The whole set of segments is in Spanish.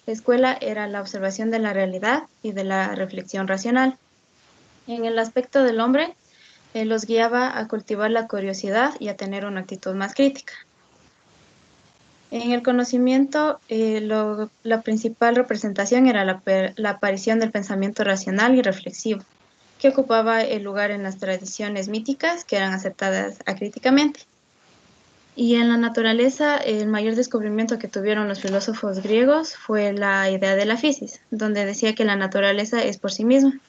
La escuela era la observación de la realidad y de la reflexión racional. En el aspecto del hombre, los guiaba a cultivar la curiosidad y a tener una actitud más crítica. En el conocimiento, la principal representación era la aparición del pensamiento racional y reflexivo, que ocupaba el lugar en las tradiciones míticas que eran aceptadas acríticamente. Y en la naturaleza, el mayor descubrimiento que tuvieron los filósofos griegos fue la idea de la fisis, donde decía que la naturaleza es por sí misma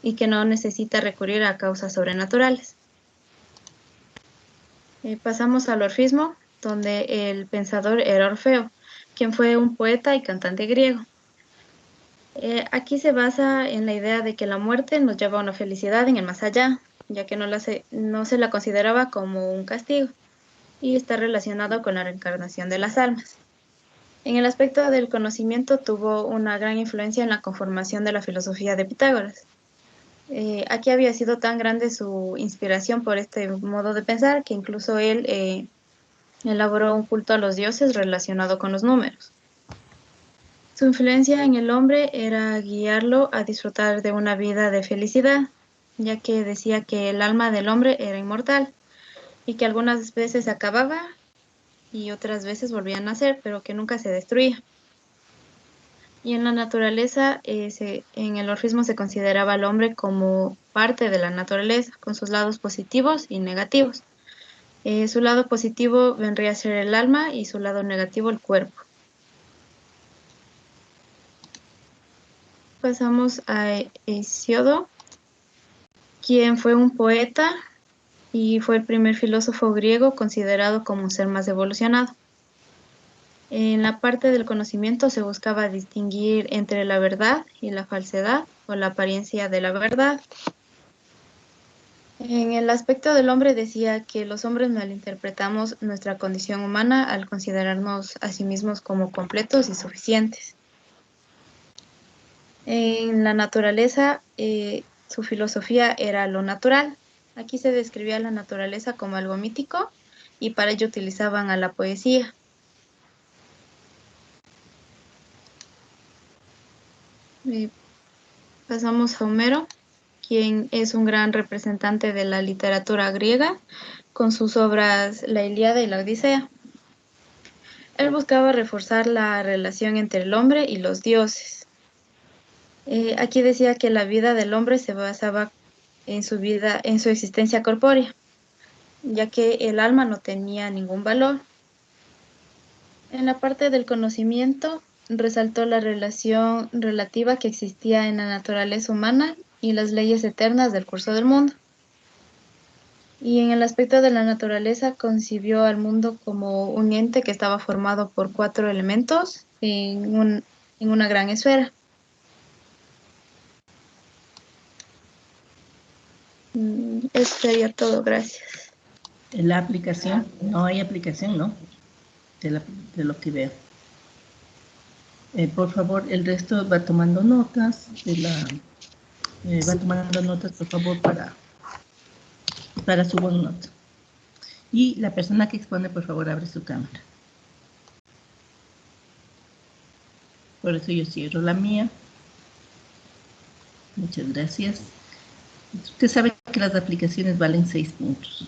y que no necesita recurrir a causas sobrenaturales. Pasamos al orfismo, donde el pensador era Orfeo, quien fue un poeta y cantante griego. Aquí se basa en la idea de que la muerte nos lleva a una felicidad en el más allá, ya que no se la consideraba como un castigo, y está relacionado con la reencarnación de las almas. En el aspecto del conocimiento tuvo una gran influencia en la conformación de la filosofía de Pitágoras. Aquí había sido tan grande su inspiración por este modo de pensar que incluso él elaboró un culto a los dioses relacionado con los números. Su influencia en el hombre era guiarlo a disfrutar de una vida de felicidad, ya que decía que el alma del hombre era inmortal y que algunas veces se acababa y otras veces volvía a nacer, pero que nunca se destruía. Y en la naturaleza, en el orfismo se consideraba al hombre como parte de la naturaleza, con sus lados positivos y negativos. Su lado positivo vendría a ser el alma y su lado negativo el cuerpo. Pasamos a Hesiodo, quien fue un poeta y fue el primer filósofo griego considerado como un ser más evolucionado. En la parte del conocimiento se buscaba distinguir entre la verdad y la falsedad o la apariencia de la verdad. En el aspecto del hombre decía que los hombres malinterpretamos nuestra condición humana al considerarnos a sí mismos como completos y suficientes. En la naturaleza, su filosofía era lo natural. Aquí se describía la naturaleza como algo mítico y para ello utilizaban a la poesía. Eh, Pasamos a Homero, quien es un gran representante de la literatura griega con sus obras La Ilíada y la Odisea. Él buscaba reforzar la relación entre el hombre y los dioses. Aquí decía que la vida del hombre se basaba en su existencia corpórea, ya que el alma no tenía ningún valor. En la parte del conocimiento, resaltó la relación relativa que existía en la naturaleza humana y las leyes eternas del curso del mundo. Y en el aspecto de la naturaleza, concibió al mundo como un ente que estaba formado por 4 elementos en una gran esfera. Eso sería todo, gracias. La aplicación, no hay aplicación, ¿no? De lo que veo. Por favor, el resto va tomando notas va tomando notas, por favor, para su OneNote. Y la persona que expone, por favor, abre su cámara. Por eso yo cierro la mía. Muchas gracias. Usted sabe que las aplicaciones valen 6 puntos.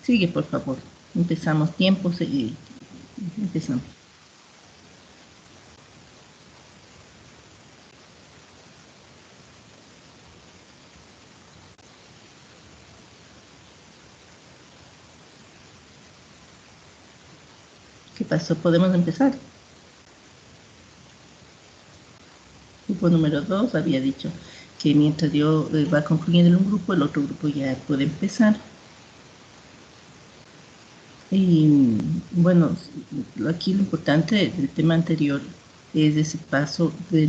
Sigue, por favor. Empezamos tiempo, empezamos. ¿Qué pasó? ¿Podemos empezar? Grupo número 2 había dicho que mientras yo va concluyendo un grupo, el otro grupo ya puede empezar. Y bueno, aquí lo importante del tema anterior es ese paso de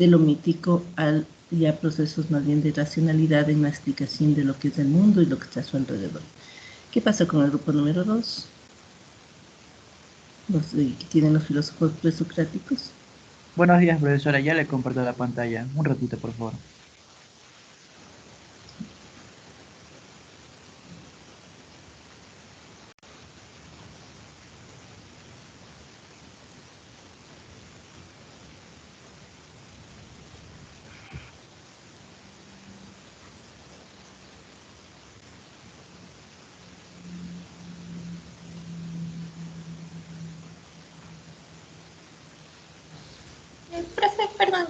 lo mítico al ya procesos más bien de racionalidad en la explicación de lo que es el mundo y lo que está a su alrededor. ¿Qué pasa con el grupo número 2? Los que tienen los filósofos presocráticos. Buenos días, profesora. Ya le comparto la pantalla. Un ratito, por favor.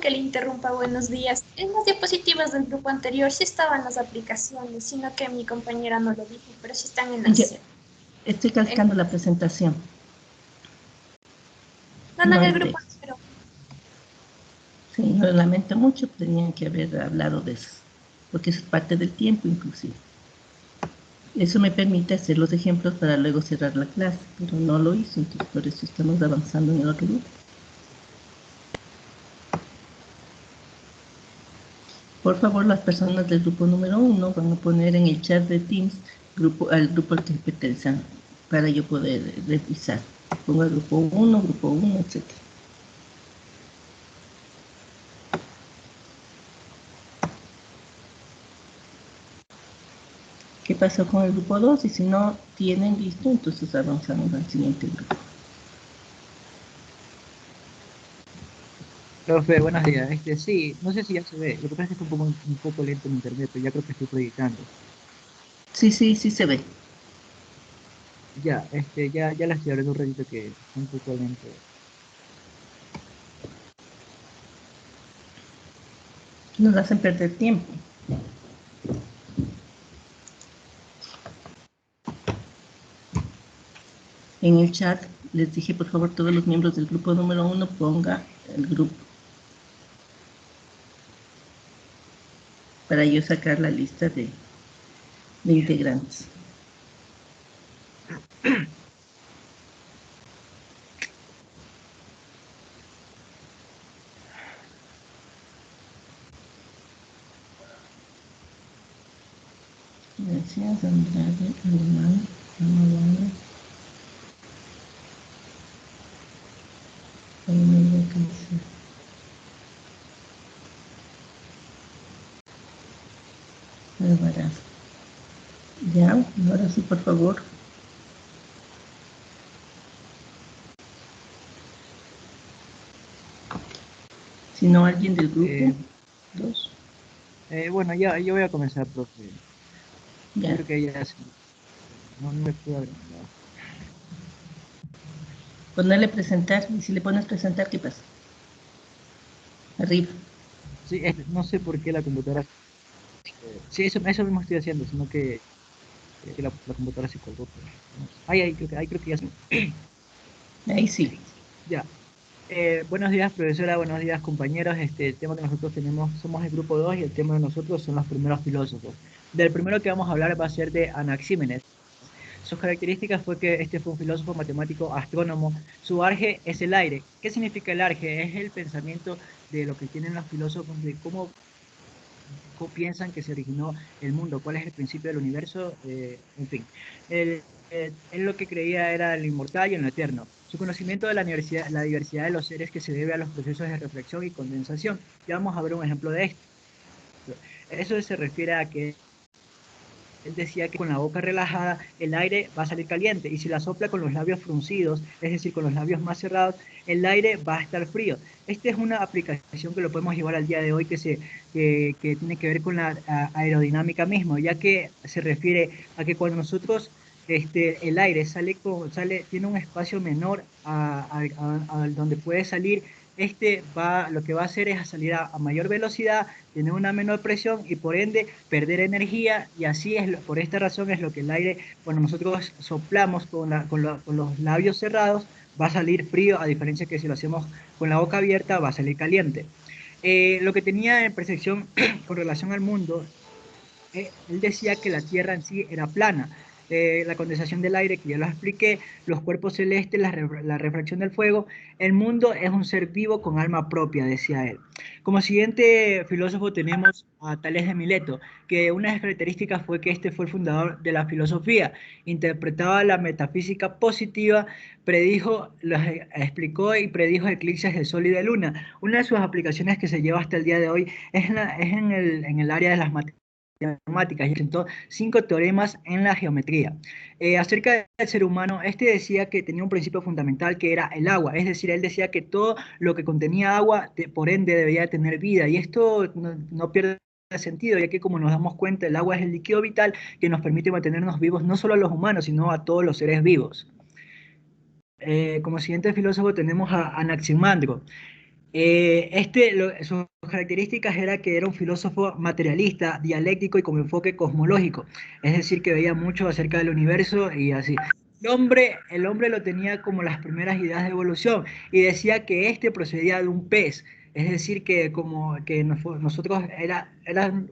que le interrumpa, buenos días. En las diapositivas del grupo anterior sí estaban las aplicaciones, sino que mi compañera no lo dijo, pero sí están en la Ya, sesión. estoy calcando la presentación. No, no, No en el hay grupo texto. pero Sí, lo lamento mucho, tenían que haber hablado de eso, porque eso es parte del tiempo inclusive. Eso me permite hacer los ejemplos para luego cerrar la clase, pero no lo hizo, entonces por eso estamos avanzando en el otro grupo. Por favor, las personas del grupo número 1 van a poner en el chat de Teams al grupo al que pertenecen para yo poder revisar. Pongo grupo 1, etc. ¿Qué pasó con el grupo 2? Y si no tienen listo, entonces avanzamos al siguiente grupo. Profe, buenos días. Sí, no sé si ya se ve. Lo que pasa es que está un poco lento en internet, pero ya creo que estoy proyectando. Sí, sí, sí se ve. Ya, ya la estoy abriendo un ratito que está un poco lento. Nos hacen perder tiempo. En el chat les dije, por favor, todos los miembros del grupo número 1 ponga el grupo para yo sacar la lista de integrantes. Gracias, Andrade, Alemán, Amabana, Palomero, Cáncer. Alvarado. Ya, ahora sí, por favor. Si no, alguien del grupo. Dos. Bueno, ya, yo voy a comenzar, profe. Yo Ya. creo que ya no me puedo abrir. Ponerle presentar. Y si le pones presentar, ¿qué pasa? Arriba. Sí, no sé por qué la computadora. Sí, eso mismo estoy haciendo, sino que la computadora se colgó. Pero no sé. Ahí creo que ya se. Ahí sí. Ya. Buenos días, profesora, buenos días, compañeros. El tema que nosotros tenemos, somos el grupo 2 y el tema de nosotros son los primeros filósofos. Del primero que vamos a hablar va a ser de Anaxímenes. Sus características fue que este fue un filósofo, matemático, astrónomo. Su arge es el aire. ¿Qué significa el arge? Es el pensamiento de lo que tienen los filósofos, de cómo piensan que se originó el mundo, cuál es el principio del universo, en fin. Él lo que creía era el inmortal y en lo eterno. Su conocimiento de la diversidad de los seres que se debe a los procesos de reflexión y condensación. Ya vamos a ver un ejemplo de esto. Eso se refiere a que él decía que con la boca relajada el aire va a salir caliente y si la sopla con los labios fruncidos, es decir, con los labios más cerrados, el aire va a estar frío. Esta es una aplicación que lo podemos llevar al día de hoy que tiene que ver con la aerodinámica mismo, ya que se refiere a que cuando nosotros el aire tiene un espacio menor a donde puede salir, lo que va a hacer es salir a mayor velocidad, tener una menor presión y por ende perder energía y así por esta razón es lo que el aire, cuando nosotros soplamos con los labios cerrados, va a salir frío, a diferencia que si lo hacemos con la boca abierta va a salir caliente. Lo que tenía en percepción con relación al mundo, él decía que la Tierra en sí era plana. La condensación del aire, que ya lo expliqué, los cuerpos celestes, la refracción del fuego, el mundo es un ser vivo con alma propia, decía él. Como siguiente filósofo tenemos a Tales de Mileto, que una de las características fue que este fue el fundador de la filosofía, interpretaba la metafísica positiva, explicó y predijo eclipses de sol y de luna. Una de sus aplicaciones que se lleva hasta el día de hoy en el área de las matemáticas y presentó 5 teoremas en la geometría. Acerca del ser humano, este decía que tenía un principio fundamental que era el agua, es decir, él decía que todo lo que contenía agua, por ende, debía tener vida, y esto no pierde sentido, ya que como nos damos cuenta, el agua es el líquido vital que nos permite mantenernos vivos no solo a los humanos, sino a todos los seres vivos. Como siguiente filósofo tenemos a Anaximandro. Sus características era que era un filósofo materialista, dialéctico y con enfoque cosmológico, es decir, que veía mucho acerca del universo y así. El hombre lo tenía como las primeras ideas de evolución y decía que este procedía de un pez, es decir, que como que nosotros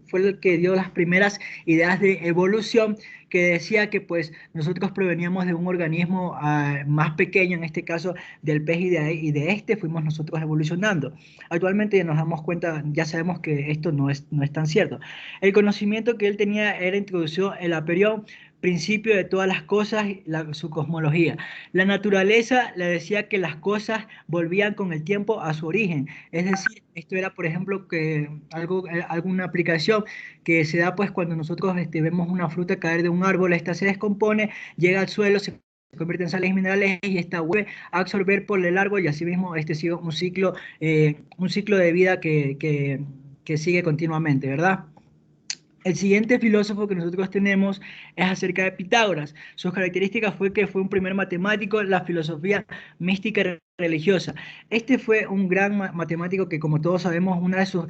fue el que dio las primeras ideas de evolución, que decía que pues nosotros proveníamos de un organismo más pequeño, en este caso del pez, y de este fuimos nosotros evolucionando. Actualmente ya nos damos cuenta, ya sabemos que esto no es tan cierto. El conocimiento que él tenía era introdució el aperión, principio de todas las cosas, su cosmología. La naturaleza le decía que las cosas volvían con el tiempo a su origen. Es decir, esto era, por ejemplo, alguna aplicación que se da pues cuando nosotros vemos una fruta caer de un árbol, esta se descompone, llega al suelo, se convierte en sales minerales y esta vuelve a absorber por el árbol y así mismo sigue un ciclo de vida que sigue continuamente, ¿verdad? El siguiente filósofo que nosotros tenemos es acerca de Pitágoras. Sus características fue que fue un primer matemático, la filosofía mística y religiosa. Este fue un gran matemático que, como todos sabemos, una de sus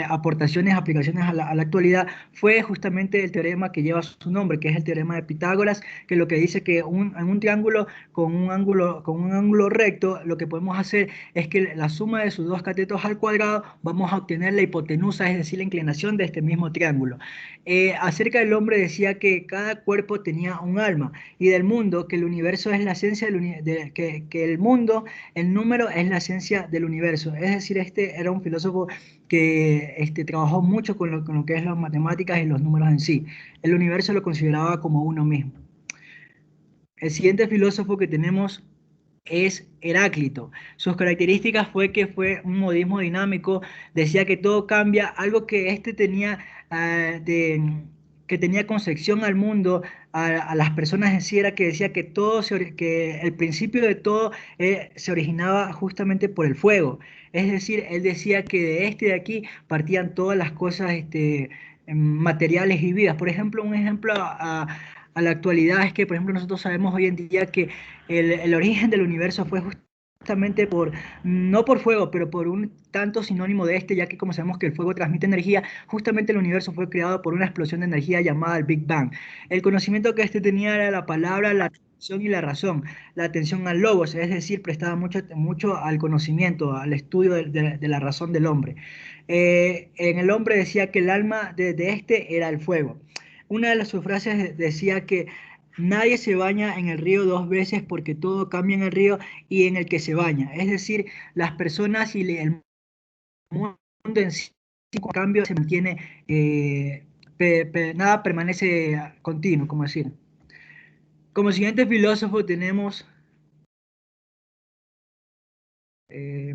aportaciones, aplicaciones a la actualidad fue justamente el teorema que lleva su nombre, que es el teorema de Pitágoras, que lo que dice que en un triángulo con un ángulo recto, lo que podemos hacer es que la suma de sus dos catetos al cuadrado vamos a obtener la hipotenusa, es decir, la inclinación de este mismo triángulo. Acerca del hombre decía que cada cuerpo tenía un alma y del mundo, que el universo es la esencia que el mundo, el número es la esencia del universo. Es decir, este era un filósofo que trabajó mucho con lo que es las matemáticas y los números en sí. El universo lo consideraba como uno mismo. El siguiente filósofo que tenemos es Heráclito. Sus características fue que fue un modismo dinámico, decía que todo cambia, algo que tenía que tenía concepción al mundo, a las personas en sí, era que decía que que el principio de todo se originaba justamente por el fuego. Es decir, él decía que de aquí partían todas las cosas materiales y vivas. Por ejemplo, un ejemplo a la actualidad es que, por ejemplo, nosotros sabemos hoy en día que el origen del universo fue justamente no por fuego, pero por un tanto sinónimo de ya que como sabemos que el fuego transmite energía, justamente el universo fue creado por una explosión de energía llamada el Big Bang. El conocimiento que tenía era la palabra, la atención y la razón, la atención al logos, es decir, prestaba mucho al conocimiento, al estudio de la razón del hombre. En el hombre decía que el alma de era el fuego. Una de sus frases decía que nadie se baña en el río dos veces porque todo cambia en el río y en el que se baña. Es decir, las personas y el mundo en sí, con cambio, se mantiene, nada permanece continuo, como decir. Como siguiente filósofo tenemos, eh,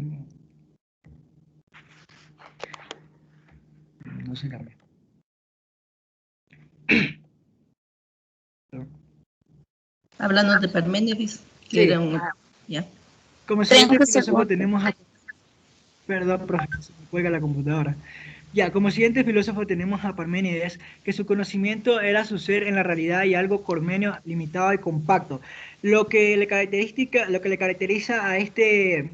no se cambia. Háblanos de Parménides, que Sí, era un... ¿Ya? como siguiente 30 filósofo segundos. tenemos a... Perdón, profe, se me cuelga la computadora. Ya, como siguiente filósofo tenemos a Parménides, que su conocimiento era su ser en la realidad y algo cormenio, limitado y compacto. Lo que le caracteriza a este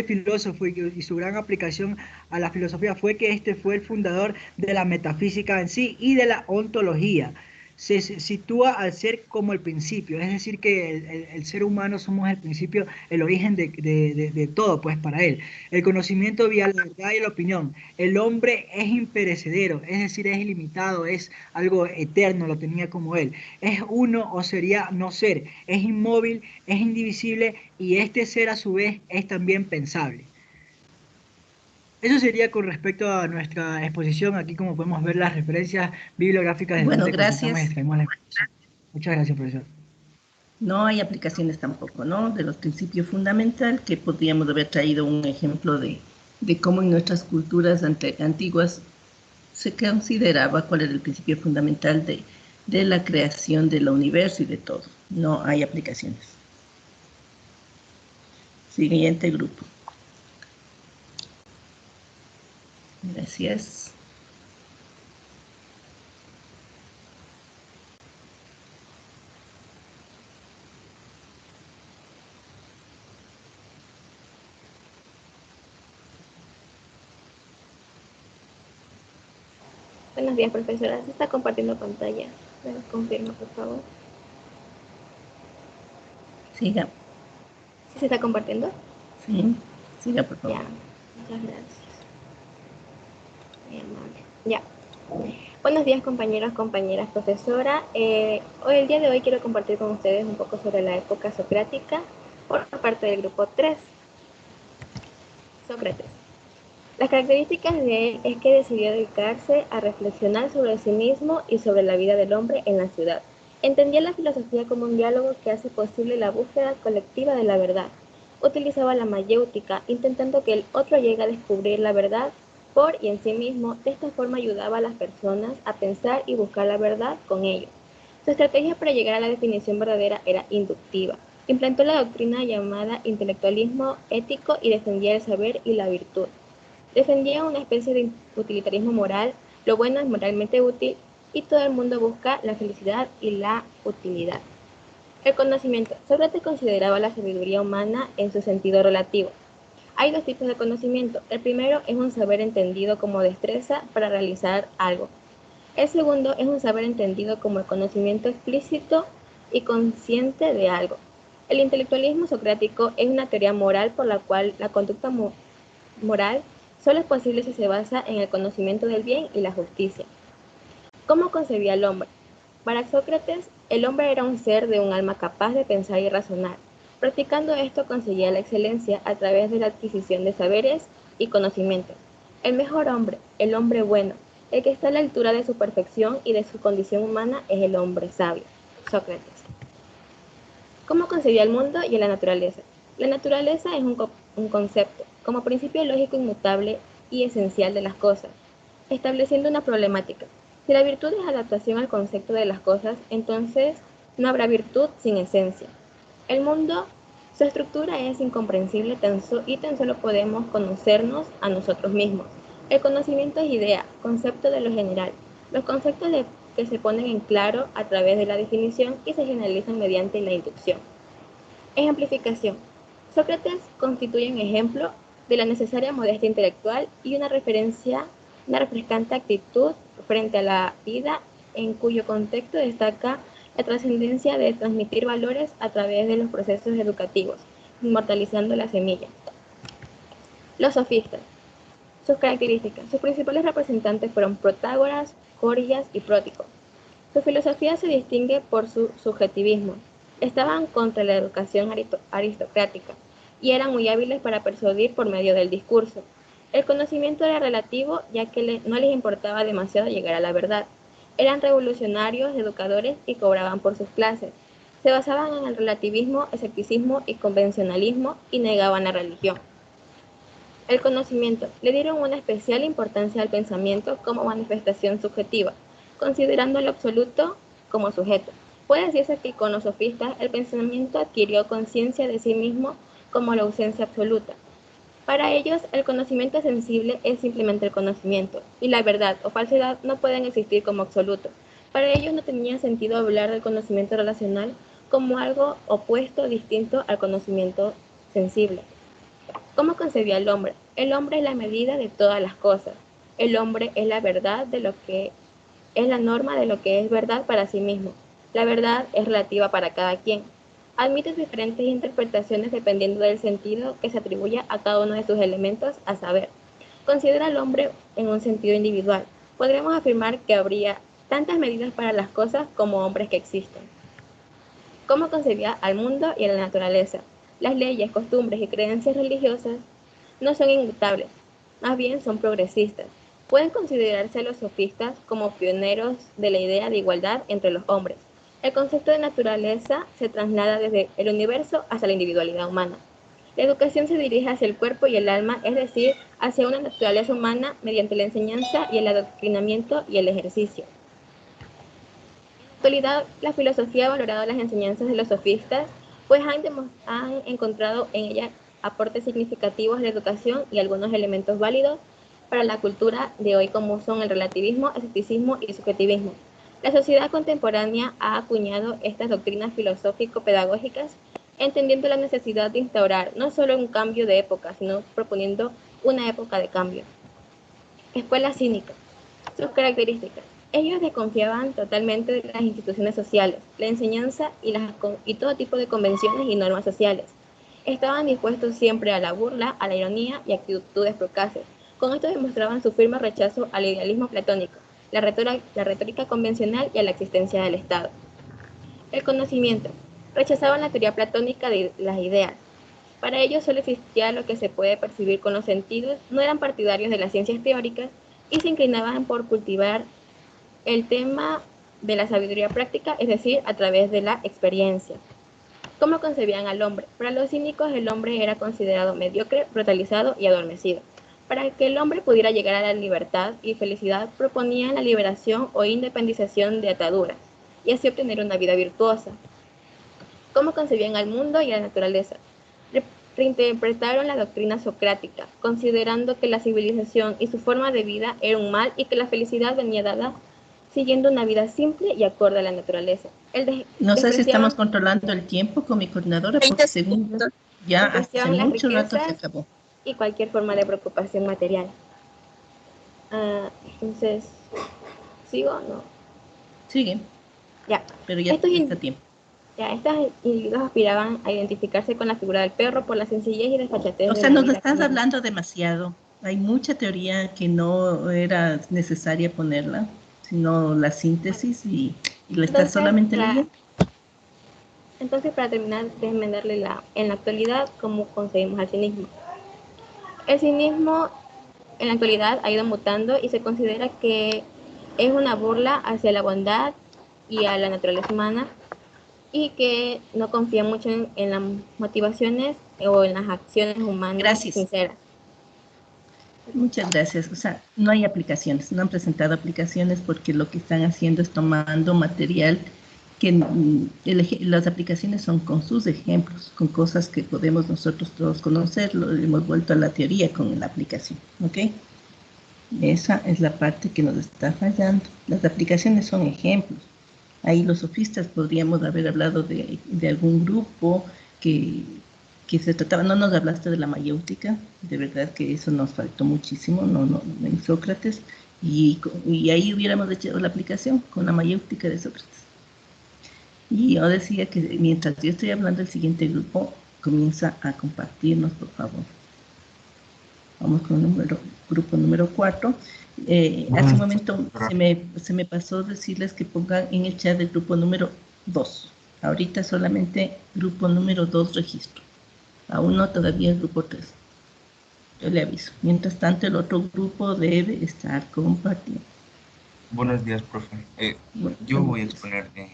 filósofo y su gran aplicación a la filosofía fue que este fue el fundador de la metafísica en sí y de la ontología. Se sitúa al ser como el principio, es decir, que el ser humano somos el principio, el origen de todo, pues para él. El conocimiento vía la verdad y la opinión. El hombre es imperecedero, es decir, es ilimitado, es algo eterno, lo tenía como él. Es uno o sería no ser, es inmóvil, es indivisible y este ser a su vez es también pensable. Eso sería con respecto a nuestra exposición. Aquí como podemos ver las referencias bibliográficas de Bueno, donde consultamos y gracias. extraemos la información. Muchas gracias, profesor. No hay aplicaciones tampoco, ¿no? De los principios fundamentales, que podríamos haber traído un ejemplo de cómo en nuestras culturas antiguas se consideraba cuál era el principio fundamental de la creación del universo y de todo. No hay aplicaciones. Siguiente grupo. Gracias. Buenos días, profesora. ¿Se está compartiendo pantalla? ¿Me confirma, por favor? Siga. ¿Sí se está compartiendo? Sí, siga, por favor. Ya, muchas gracias. Muy amable. Ya. Buenos días, compañeros, compañeras, profesora. El día de hoy quiero compartir con ustedes un poco sobre la época socrática por parte del grupo 3. Sócrates. Las características de él es que decidió dedicarse a reflexionar sobre sí mismo y sobre la vida del hombre en la ciudad. Entendía la filosofía como un diálogo que hace posible la búsqueda colectiva de la verdad. Utilizaba la mayéutica, intentando que el otro llegue a descubrir la verdad por y en sí mismo. De esta forma ayudaba a las personas a pensar y buscar la verdad con ellos. Su estrategia para llegar a la definición verdadera era inductiva. Implantó la doctrina llamada intelectualismo ético y defendía el saber y la virtud. Defendía una especie de utilitarismo moral, lo bueno es moralmente útil y todo el mundo busca la felicidad y la utilidad. El conocimiento. Sócrates consideraba la sabiduría humana en su sentido relativo. Hay dos tipos de conocimiento. El primero es un saber entendido como destreza para realizar algo. El segundo es un saber entendido como el conocimiento explícito y consciente de algo. El intelectualismo socrático es una teoría moral por la cual la conducta moral solo es posible si se basa en el conocimiento del bien y la justicia. ¿Cómo concebía el hombre? Para Sócrates, el hombre era un ser de un alma capaz de pensar y razonar. Practicando esto conseguía la excelencia a través de la adquisición de saberes y conocimientos. El mejor hombre, el hombre bueno, el que está a la altura de su perfección y de su condición humana es el hombre sabio. Sócrates. ¿Cómo concebía el mundo y la naturaleza? La naturaleza es un concepto, como principio lógico inmutable y esencial de las cosas, estableciendo una problemática. Si la virtud es adaptación al concepto de las cosas, entonces no habrá virtud sin esencia. El mundo, su estructura es incomprensible y tan solo podemos conocernos a nosotros mismos. El conocimiento es idea, concepto de lo general. Los conceptos que se ponen en claro a través de la definición y se generalizan mediante la inducción. Ejemplificación. Sócrates constituye un ejemplo de la necesaria modestia intelectual y una refrescante actitud frente a la vida, en cuyo contexto destaca la trascendencia de transmitir valores a través de los procesos educativos, inmortalizando la semilla. Los sofistas. Sus características. Sus principales representantes fueron Protágoras, Gorgias y Prótico. Su filosofía se distingue por su subjetivismo. Estaban contra la educación aristocrática y eran muy hábiles para persuadir por medio del discurso. El conocimiento era relativo, ya que no les importaba demasiado llegar a la verdad. Eran revolucionarios, educadores y cobraban por sus clases. Se basaban en el relativismo, escepticismo y convencionalismo y negaban la religión. El conocimiento. Le dieron una especial importancia al pensamiento como manifestación subjetiva, considerando el absoluto como sujeto. Puede decirse que con los sofistas el pensamiento adquirió conciencia de sí mismo como la ausencia absoluta. Para ellos, el conocimiento sensible es simplemente el conocimiento, y la verdad o falsedad no pueden existir como absoluto. Para ellos no tenía sentido hablar del conocimiento relacional como algo opuesto o distinto al conocimiento sensible. ¿Cómo concebía el hombre? El hombre es la medida de todas las cosas. El hombre es la verdad de lo que es la norma de lo que es verdad para sí mismo. La verdad es relativa para cada quien. Admite diferentes interpretaciones dependiendo del sentido que se atribuye a cada uno de sus elementos, a saber, considera al hombre en un sentido individual. Podremos afirmar que habría tantas medidas para las cosas como hombres que existen. ¿Cómo concebía al mundo y a la naturaleza? Las leyes, costumbres y creencias religiosas no son inmutables, más bien son progresistas. Pueden considerarse a los sofistas como pioneros de la idea de igualdad entre los hombres. El concepto de naturaleza se traslada desde el universo hasta la individualidad humana. La educación se dirige hacia el cuerpo y el alma, es decir, hacia una naturaleza humana mediante la enseñanza y el adoctrinamiento y el ejercicio. En la actualidad, la filosofía ha valorado las enseñanzas de los sofistas, pues han encontrado en ellas aportes significativos de educación y algunos elementos válidos para la cultura de hoy, como son el relativismo, escepticismo y subjetivismo. La sociedad contemporánea ha acuñado estas doctrinas filosófico-pedagógicas, entendiendo la necesidad de instaurar no solo un cambio de época, sino proponiendo una época de cambio. Escuela cínica. Sus características. Ellos desconfiaban totalmente de las instituciones sociales, la enseñanza y todo tipo de convenciones y normas sociales. Estaban dispuestos siempre a la burla, a la ironía y actitudes procaces. Con esto demostraban su firme rechazo al idealismo platónico, la retórica convencional y a la existencia del Estado. El conocimiento. Rechazaban la teoría platónica de las ideas. Para ellos solo existía lo que se puede percibir con los sentidos, no eran partidarios de las ciencias teóricas y se inclinaban por cultivar el tema de la sabiduría práctica, es decir, a través de la experiencia. ¿Cómo concebían al hombre? Para los cínicos el hombre era considerado mediocre, brutalizado y adormecido. Para que el hombre pudiera llegar a la libertad y felicidad, proponían la liberación o independización de ataduras y así obtener una vida virtuosa. ¿Cómo concebían al mundo y a la naturaleza? Reinterpretaron la doctrina socrática, considerando que la civilización y su forma de vida era un mal y que la felicidad venía dada siguiendo una vida simple y acorde a la naturaleza. No sé si estamos controlando el tiempo con mi coordinadora, porque según yo, ya hace mucho rato se acabó. Y cualquier forma de preocupación material. Entonces, ¿sigo o no? Sigue. Ya. Pero ya está tiempo. Ya, estos individuos aspiraban a identificarse con la figura del perro por la sencillez y desfachatez. O sea, nos estás hablando demasiado. Hay mucha teoría que no era necesaria ponerla, sino la síntesis y lo estás solamente leyendo. Entonces, para terminar, déjenme darle en la actualidad cómo concebimos al cinismo. El cinismo en la actualidad ha ido mutando y se considera que es una burla hacia la bondad y a la naturaleza humana, y que no confía mucho en las motivaciones o en las acciones humanas sinceras. Muchas gracias. O sea, no hay aplicaciones, no han presentado aplicaciones porque lo que están haciendo es tomando material que las aplicaciones son con sus ejemplos, con cosas que podemos nosotros todos conocer, lo hemos vuelto a la teoría con la aplicación, ¿ok? Esa es la parte que nos está fallando. Las aplicaciones son ejemplos. Ahí los sofistas podríamos haber hablado de algún grupo que se trataba, no nos hablaste de la mayéutica, de verdad que eso nos faltó muchísimo, en Sócrates, y ahí hubiéramos hecho la aplicación con la mayéutica de Sócrates. Y yo decía que mientras yo estoy hablando, el siguiente grupo comienza a compartirnos, por favor. Vamos con el grupo número 4. Hace un momento se me pasó decirles que pongan en el chat el grupo número 2. Ahorita solamente grupo número 2 registro. Aún no todavía el grupo 3. Yo le aviso. Mientras tanto, el otro grupo debe estar compartido. Buenos días, profe. Yo voy a exponer del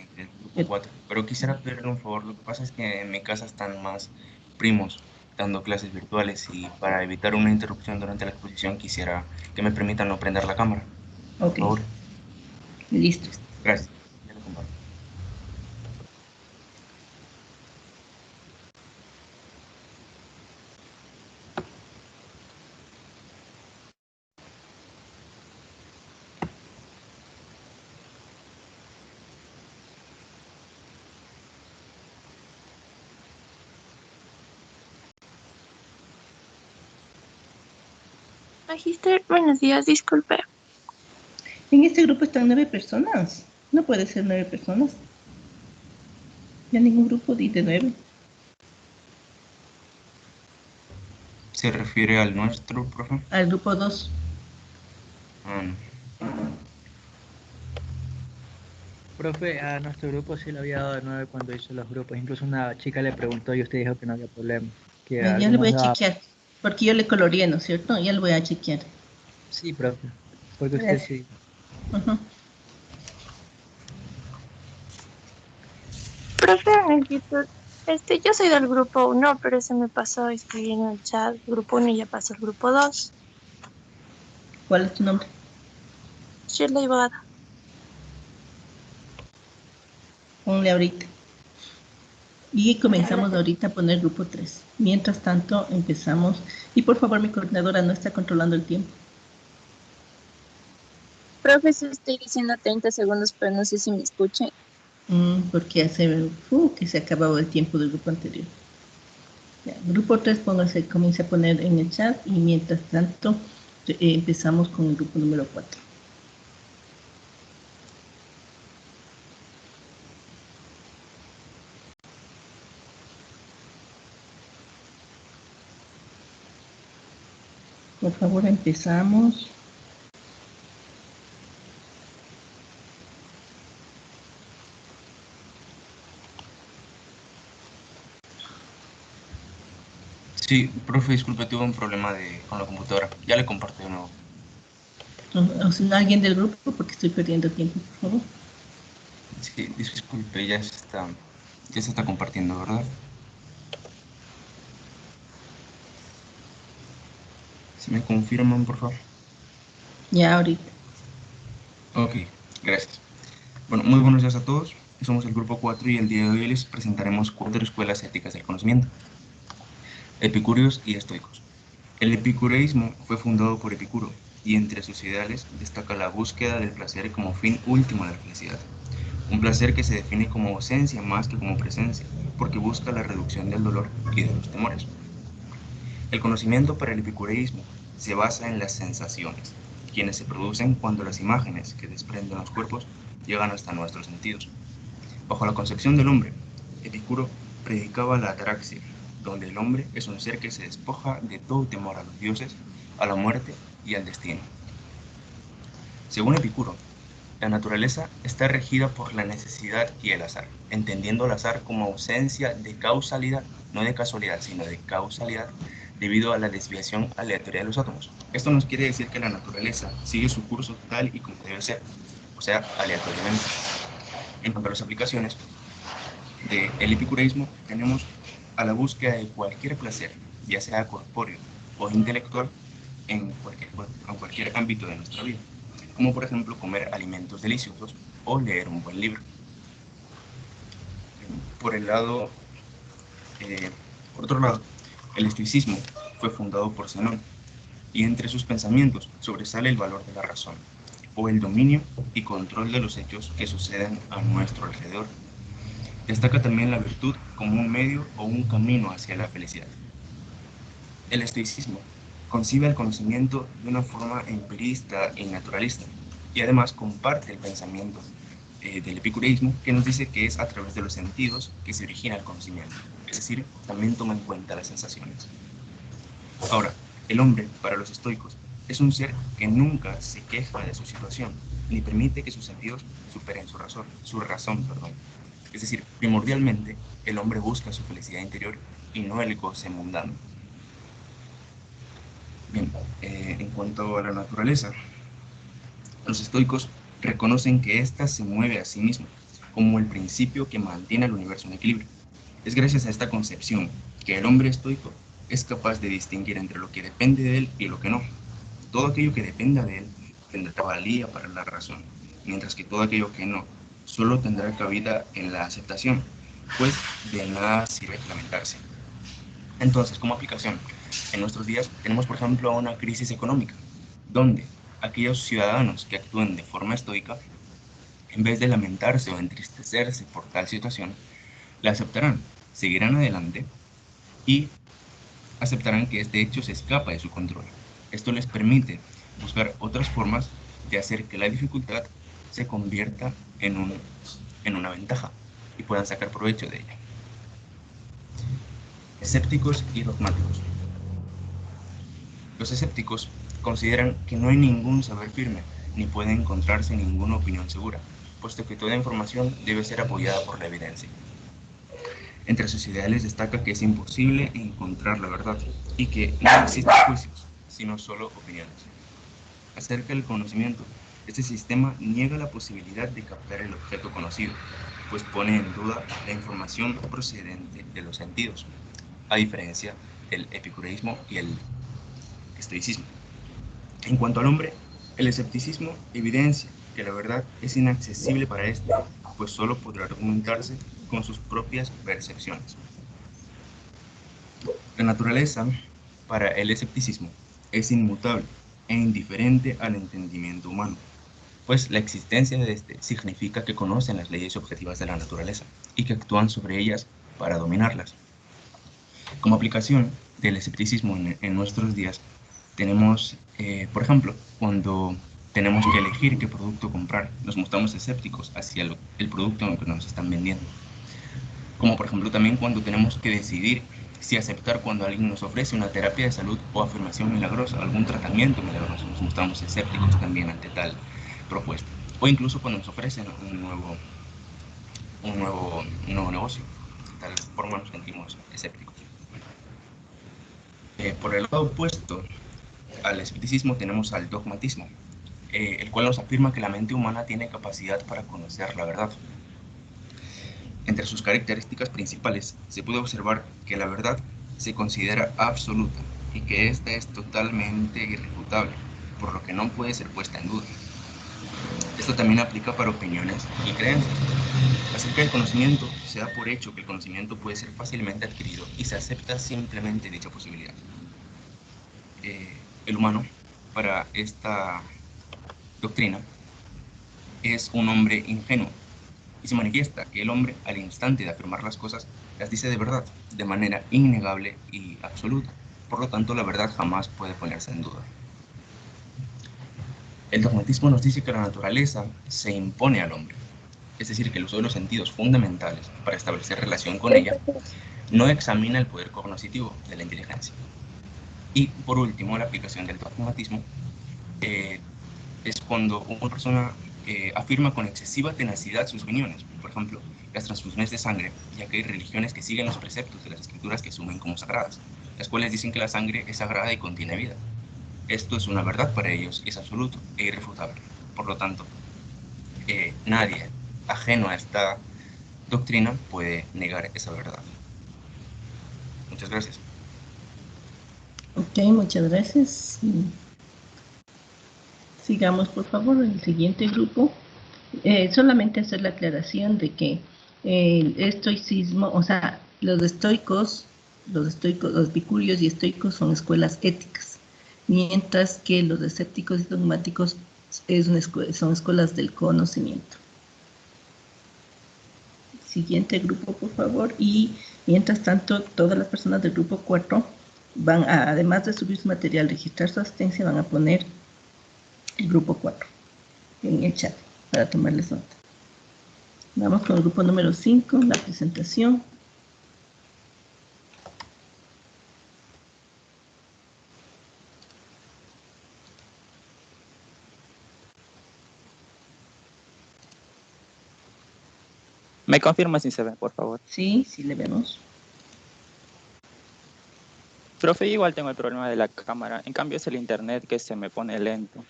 grupo 4, pero quisiera pedirle un favor. Lo que pasa es que en mi casa están más primos dando clases virtuales y para evitar una interrupción durante la exposición quisiera que me permitan no prender la cámara. Ok. Por favor. Listo. Gracias. Ya lo comparto. Magister, buenos días, disculpe. En este grupo están 9 personas. No puede ser 9 personas. Ya ningún grupo dice 9. ¿Se refiere al nuestro, profe? Al grupo 2. Profe, a nuestro grupo sí le había dado de 9 cuando hizo los grupos. Incluso una chica le preguntó y usted dijo que no había problema. Que Ya le voy a chequear. Porque yo le coloreé, ¿no es cierto? Ya le voy a chequear. Sí, profe. Porque usted sí. Profe, en el YouTube, yo soy del grupo 1, pero se me pasó escribir en el chat grupo 1 y ya pasó el grupo 2. ¿Cuál es tu nombre? Shirley Boada. Ponle ahorita. Y comenzamos ahorita a poner grupo 3. Mientras tanto, empezamos. Y por favor, mi coordinadora no está controlando el tiempo. Profe, estoy diciendo 30 segundos, pero no sé si me escuchen. Porque hace que se acababa el tiempo del grupo anterior. Ya, grupo 3, comienza a poner en el chat y mientras tanto empezamos con el grupo número 4. Por favor, empezamos. Sí, profe, disculpe, tuve un problema con la computadora. Ya le comparto de nuevo. O sea, alguien del grupo, porque estoy perdiendo tiempo, por favor. Sí, disculpe, ya se está compartiendo, ¿verdad? ¿Se me confirman, por favor? Ya, ahorita. Ok, gracias. Bueno, muy buenos días a todos. Somos el grupo 4 y el día de hoy les presentaremos 4 escuelas éticas del conocimiento: epicúreos y estoicos. El epicureísmo fue fundado por Epicuro y entre sus ideales destaca la búsqueda del placer como fin último de la felicidad. Un placer que se define como ausencia más que como presencia, porque busca la reducción del dolor y de los temores. El conocimiento para el epicureísmo se basa en las sensaciones, quienes se producen cuando las imágenes que desprenden los cuerpos llegan hasta nuestros sentidos. Bajo la concepción del hombre, Epicuro predicaba la ataraxia, donde el hombre es un ser que se despoja de todo temor a los dioses, a la muerte y al destino. Según Epicuro, la naturaleza está regida por la necesidad y el azar, entendiendo el azar como ausencia de causalidad, no de casualidad, sino de causalidad, debido a la desviación aleatoria de los átomos. Esto nos quiere decir que la naturaleza sigue su curso tal y como debe ser, o sea, aleatoriamente. En cuanto a las aplicaciones del epicureísmo, tenemos a la búsqueda de cualquier placer, ya sea corpóreo o intelectual, en cualquier ámbito de nuestra vida, como por ejemplo comer alimentos deliciosos o leer un buen libro. Por otro lado, el estoicismo fue fundado por Zenón, y entre sus pensamientos sobresale el valor de la razón, o el dominio y control de los hechos que suceden a nuestro alrededor. Destaca también la virtud como un medio o un camino hacia la felicidad. El estoicismo concibe el conocimiento de una forma empirista y naturalista, y además comparte el pensamiento del epicureísmo, que nos dice que es a través de los sentidos que se origina el conocimiento, es decir, también toma en cuenta las sensaciones. Ahora, el hombre, para los estoicos, es un ser que nunca se queja de su situación, ni permite que sus sentidos superen su razón. Es decir, primordialmente, el hombre busca su felicidad interior y no el goce mundano. Bien, en cuanto a la naturaleza, los estoicos reconocen que ésta se mueve a sí misma, como el principio que mantiene al universo en equilibrio. Es gracias a esta concepción que el hombre estoico es capaz de distinguir entre lo que depende de él y lo que no. Todo aquello que dependa de él tendrá valía para la razón, mientras que todo aquello que no solo tendrá cabida en la aceptación, pues de nada sirve lamentarse. Entonces, como aplicación, en nuestros días tenemos, por ejemplo, una crisis económica, donde aquellos ciudadanos que actúen de forma estoica, en vez de lamentarse o entristecerse por tal situación, la aceptarán, seguirán adelante y aceptarán que este hecho se escapa de su control. Esto les permite buscar otras formas de hacer que la dificultad se convierta en una ventaja y puedan sacar provecho de ella. Escépticos y dogmáticos. Los escépticos consideran que no hay ningún saber firme, ni puede encontrarse ninguna opinión segura, puesto que toda información debe ser apoyada por la evidencia. Entre sus ideales destaca que es imposible encontrar la verdad y que no existen juicios, sino solo opiniones. Acerca del conocimiento, este sistema niega la posibilidad de captar el objeto conocido, pues pone en duda la información procedente de los sentidos, a diferencia del epicureísmo y el estoicismo. En cuanto al hombre, el escepticismo evidencia que la verdad es inaccesible para éste, pues solo podrá argumentarse con sus propias percepciones. La naturaleza, para el escepticismo, es inmutable e indiferente al entendimiento humano, pues la existencia de este significa que conocen las leyes objetivas de la naturaleza y que actúan sobre ellas para dominarlas. Como aplicación del escepticismo en nuestros días, tenemos, por ejemplo, cuando tenemos que elegir qué producto comprar, nos mostramos escépticos hacia el producto que nos están vendiendo. Como por ejemplo también cuando tenemos que decidir Si aceptar cuando alguien nos ofrece una terapia de salud o afirmación milagrosa, algún tratamiento milagroso, nos mostramos escépticos también ante tal propuesta. O incluso cuando nos ofrecen un nuevo negocio. De tal forma nos sentimos escépticos. Por el lado opuesto al escepticismo tenemos al dogmatismo, el cual nos afirma que la mente humana tiene capacidad para conocer la verdad. Entre sus características principales se puede observar que la verdad se considera absoluta y que ésta es totalmente irrefutable, por lo que no puede ser puesta en duda. Esto también aplica para opiniones y creencias. Acerca del conocimiento, se da por hecho que el conocimiento puede ser fácilmente adquirido y se acepta simplemente dicha posibilidad. El humano, para esta doctrina, es un hombre ingenuo, y se manifiesta que el hombre, al instante de afirmar las cosas, las dice de verdad, de manera innegable y absoluta. Por lo tanto, la verdad jamás puede ponerse en duda. El dogmatismo nos dice que la naturaleza se impone al hombre, es decir, que el uso de los sentidos fundamentales para establecer relación con ella no examina el poder cognitivo de la inteligencia. Y por último, la aplicación del dogmatismo es cuando una persona afirma con excesiva tenacidad sus opiniones. Por ejemplo, las transfusiones de sangre, ya que hay religiones que siguen los preceptos de las escrituras que asumen como sagradas, las cuales dicen que la sangre es sagrada y contiene vida. Esto es una verdad para ellos y es absoluto e irrefutable. Por lo tanto, nadie ajeno a esta doctrina puede negar esa verdad. Muchas gracias. Ok, muchas gracias. Sigamos, por favor, el siguiente grupo. Solamente hacer la aclaración de que el estoicismo, o sea, los estoicos, los epicúreos y estoicos son escuelas éticas, mientras que los escépticos y dogmáticos son escuelas del conocimiento. Siguiente grupo, por favor. Y mientras tanto, todas las personas del grupo 4 van a, además de subir su material, registrar su asistencia, van a poner el grupo 4 en el chat para tomarles nota. Vamos con el grupo número 5, la presentación. ¿Me confirma si se ve, por favor? Sí, sí le vemos. Profe, igual tengo el problema de la cámara. En cambio es el internet que se me pone lento.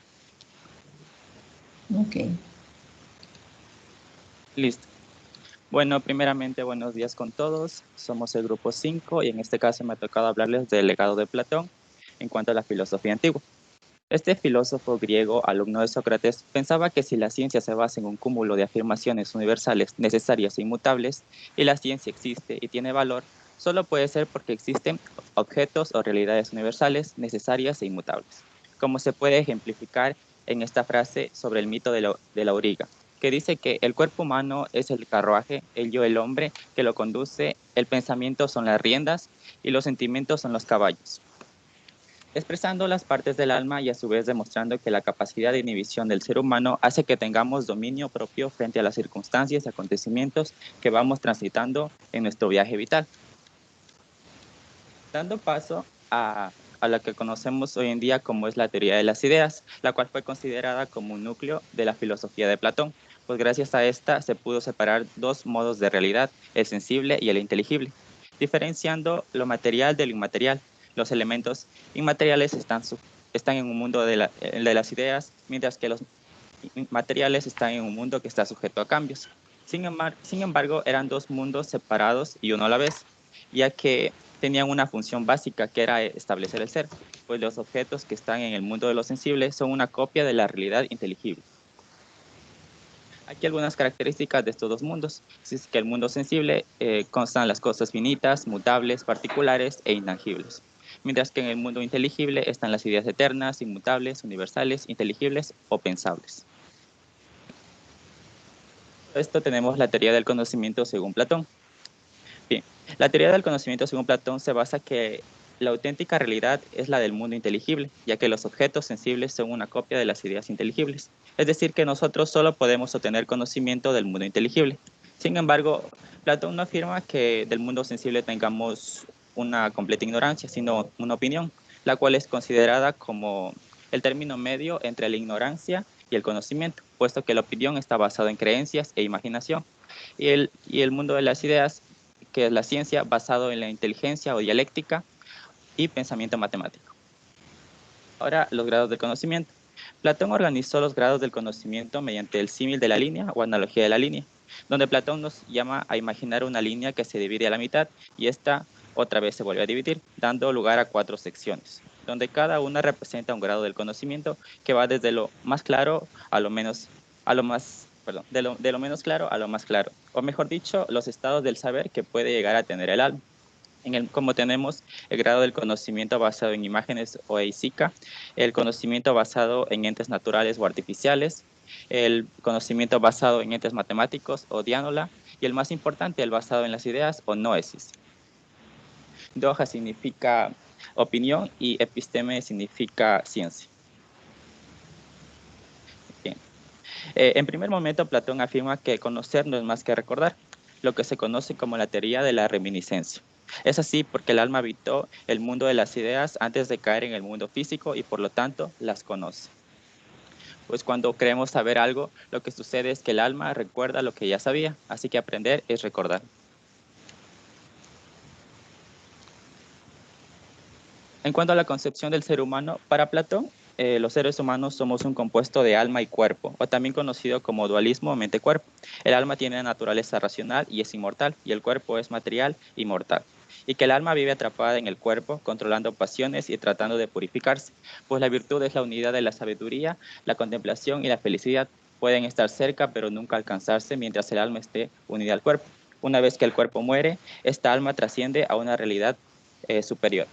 Ok. Listo. Bueno, primeramente, buenos días con todos. Somos el grupo 5 y en este caso me ha tocado hablarles del legado de Platón en cuanto a la filosofía antigua. Este filósofo griego, alumno de Sócrates, pensaba que si la ciencia se basa en un cúmulo de afirmaciones universales, necesarias e inmutables, y la ciencia existe y tiene valor, solo puede ser porque existen objetos o realidades universales, necesarias e inmutables, como se puede ejemplificar en esta frase sobre el mito de la auriga, que dice que el cuerpo humano es el carruaje, el yo el hombre que lo conduce, el pensamiento son las riendas y los sentimientos son los caballos, expresando las partes del alma y a su vez demostrando que la capacidad de inhibición del ser humano hace que tengamos dominio propio frente a las circunstancias y acontecimientos que vamos transitando en nuestro viaje vital. Dando paso a la que conocemos hoy en día como es la teoría de las ideas, la cual fue considerada como un núcleo de la filosofía de Platón, pues gracias a esta se pudo separar dos modos de realidad, el sensible y el inteligible, diferenciando lo material de lo inmaterial. Los elementos inmateriales están en un mundo de las ideas, mientras que los materiales están en un mundo que está sujeto a cambios. Sin embargo, eran dos mundos separados y uno a la vez, ya que tenían una función básica que era establecer el ser, pues los objetos que están en el mundo de lo sensible son una copia de la realidad inteligible. Aquí algunas características de estos dos mundos. Es que el mundo sensible constan las cosas finitas, mutables, particulares e intangibles, mientras que en el mundo inteligible están las ideas eternas, inmutables, universales, inteligibles o pensables. Esto tenemos la teoría del conocimiento según Platón. Bien, la teoría del conocimiento según Platón se basa que la auténtica realidad es la del mundo inteligible, ya que los objetos sensibles son una copia de las ideas inteligibles. Es decir, que nosotros solo podemos obtener conocimiento del mundo inteligible. Sin embargo, Platón no afirma que del mundo sensible tengamos una completa ignorancia, sino una opinión, la cual es considerada como el término medio entre la ignorancia y el conocimiento, puesto que la opinión está basada en creencias e imaginación, y el mundo de las ideas, que es la ciencia, basado en la inteligencia o dialéctica y pensamiento matemático. Ahora, los grados del conocimiento. Platón organizó los grados del conocimiento mediante el símil de la línea o analogía de la línea, donde Platón nos llama a imaginar una línea que se divide a la mitad y esta otra vez se vuelve a dividir, dando lugar a 4 secciones, donde cada una representa un grado del conocimiento que va desde lo más claro a lo menos, perdón, de lo menos claro a lo más claro, o mejor dicho, los estados del saber que puede llegar a tener el alma. Como tenemos el grado del conocimiento basado en imágenes o EISICA, el conocimiento basado en entes naturales o artificiales, el conocimiento basado en entes matemáticos o diánola, y el más importante, el basado en las ideas o noesis. Doha significa opinión y episteme significa ciencia. Bien. En primer momento, Platón afirma que conocer no es más que recordar, lo que se conoce como la teoría de la reminiscencia. Es así porque el alma habitó el mundo de las ideas antes de caer en el mundo físico y por lo tanto las conoce. Pues cuando creemos saber algo, lo que sucede es que el alma recuerda lo que ya sabía, así que aprender es recordar. En cuanto a la concepción del ser humano, para Platón, los seres humanos somos un compuesto de alma y cuerpo, o también conocido como dualismo mente-cuerpo. El alma tiene naturaleza racional y es inmortal, y el cuerpo es material y mortal. Y que el alma vive atrapada en el cuerpo, controlando pasiones y tratando de purificarse, pues la virtud es la unidad de la sabiduría, la contemplación y la felicidad. Pueden estar cerca, pero nunca alcanzarse mientras el alma esté unida al cuerpo. Una vez que el cuerpo muere, esta alma trasciende a una realidad superior.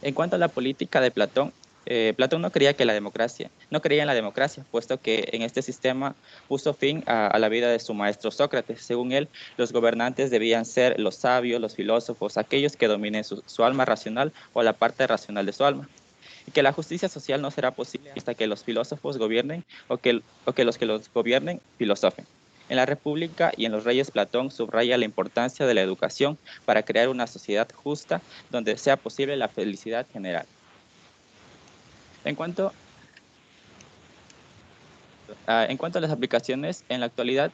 En cuanto a la política de Platón, Platón no creía en la democracia, puesto que en este sistema puso fin a la vida de su maestro Sócrates. Según él, los gobernantes debían ser los sabios, los filósofos, aquellos que dominen su alma racional o la parte racional de su alma. Y que la justicia social no será posible hasta que los filósofos gobiernen o que los que los gobiernen filosofen. En la República y en los Reyes, Platón subraya la importancia de la educación para crear una sociedad justa donde sea posible la felicidad general. En cuanto a las aplicaciones, en la actualidad,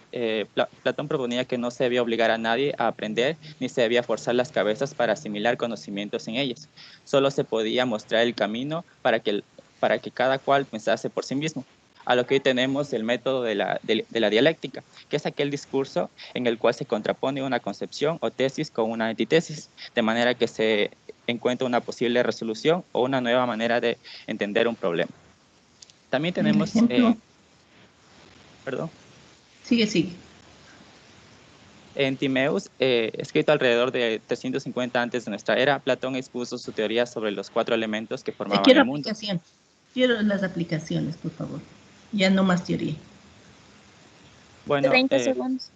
Platón proponía que no se debía obligar a nadie a aprender ni se debía forzar las cabezas para asimilar conocimientos en ellas. Solo se podía mostrar el camino para que cada cual pensase por sí mismo. A lo que hoy tenemos el método de la dialéctica, que es aquel discurso en el cual se contrapone una concepción o tesis con una antítesis, de manera que se encuentra una posible resolución o una nueva manera de entender un problema. También tenemos... Perdón. Sigue. En Timaeus, escrito alrededor de 350 antes de nuestra era, Platón expuso su teoría sobre los 4 elementos que formaban el mundo. Quiero las aplicaciones, por favor. Ya no más teoría. Bueno, 30 segundos.